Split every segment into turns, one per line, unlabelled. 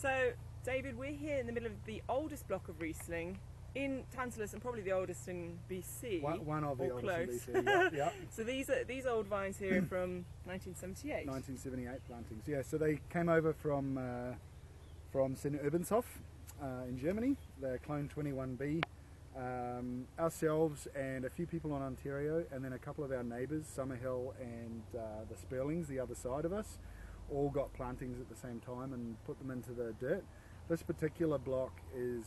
So, David, we're here in the middle of the oldest block of Riesling in Tantalus, and probably the oldest in BC.
One of the
or
oldest
close.
in BC, yeah.
So these old vines here are from 1978.
1978 plantings, yeah. So they came over from St. Urbanshof in Germany. They're clone 21B. Ourselves and a few people in Ontario, and then a couple of our neighbours, Summerhill and the Sperlings, the other side of us, all got plantings at the same time and put them into the dirt. This particular block is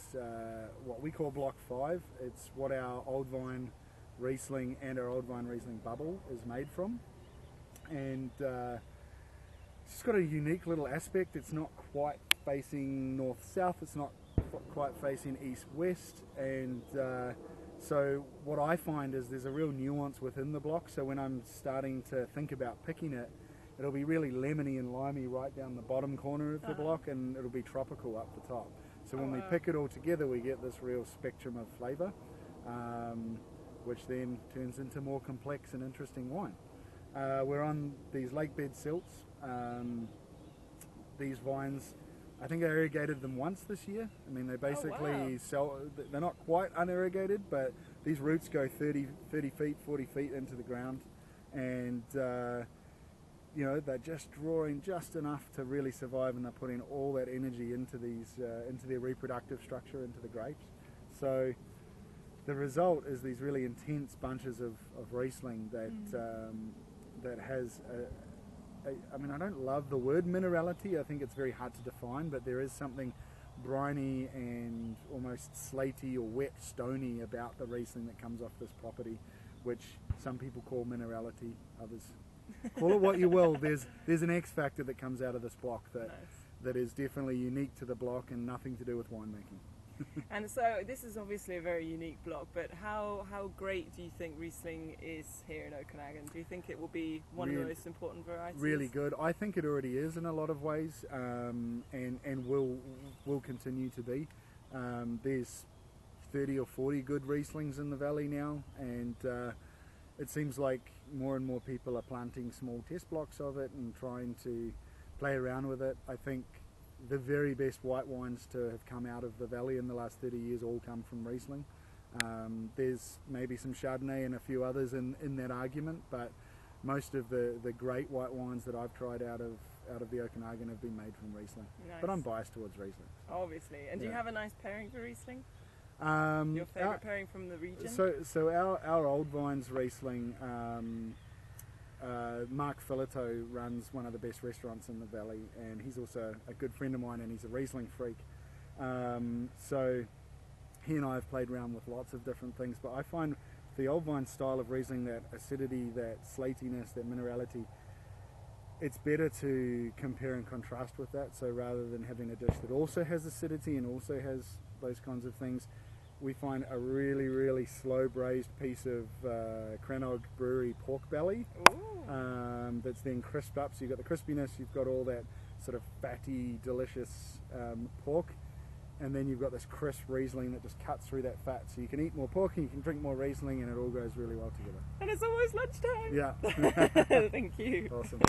what we call Block 5. It's what our old vine Riesling and our old vine Riesling bubble is made from. And it's just got a unique little aspect. It's not quite facing north-south, it's not quite facing east-west, and so what I find is there's a real nuance within the block. So when I'm starting to think about picking it, it'll be really lemony and limey right down the bottom corner of the block, and it'll be tropical up the top. So when we pick it all together, we get this real spectrum of flavour, which then turns into more complex and interesting wine. We're on these lakebed silts. These vines, I think I irrigated them once this year. I mean, they basically they're not quite unirrigated, but these roots go 30 feet, 40 feet into the ground, and you know, they're just drawing just enough to really survive, and they're putting all that energy into these into their reproductive structure, into the grapes. So the result is these really intense bunches of Riesling that that has I mean, I don't love the word minerality. I think it's very hard to define, but there is something briny and almost slaty or wet, stony about the Riesling that comes off this property, which some people call minerality, others call it what you will. There's an X factor that comes out of this block that is definitely unique to the block and nothing to do with winemaking.
And so this is obviously a very unique block, but how great do you think Riesling is here in Okanagan? Do you think it will be one of the most important varieties?
Really good. I think it already is in a lot of ways, and will continue to be. There's 30 or 40 good Rieslings in the valley now, and it seems like more and more people are planting small test blocks of it and trying to play around with it. I think the very best white wines to have come out of the valley in the last 30 years all come from Riesling. There's maybe some Chardonnay and a few others in that argument, but most of the great white wines that I've tried out of the Okanagan have been made from Riesling.
Nice.
But I'm biased towards Riesling.
Obviously. And do you have a nice pairing for Riesling? Your favourite pairing from the region?
So our old vines Riesling, Mark Filato runs one of the best restaurants in the valley, and he's also a good friend of mine, and he's a Riesling freak. So he and I have played around with lots of different things, but I find the old vine style of Riesling, that acidity, that slatiness, that minerality, it's better to compare and contrast with that. So rather than having a dish that also has acidity and also has those kinds of things, we find a really, really slow braised piece of Crannog Brewery pork belly that's then crisped up. So you've got the crispiness, you've got all that sort of fatty, delicious pork, and then you've got this crisp Riesling that just cuts through that fat. So you can eat more pork and you can drink more Riesling, and it all goes really well together.
And it's almost lunchtime.
Yeah.
Thank you.
Awesome.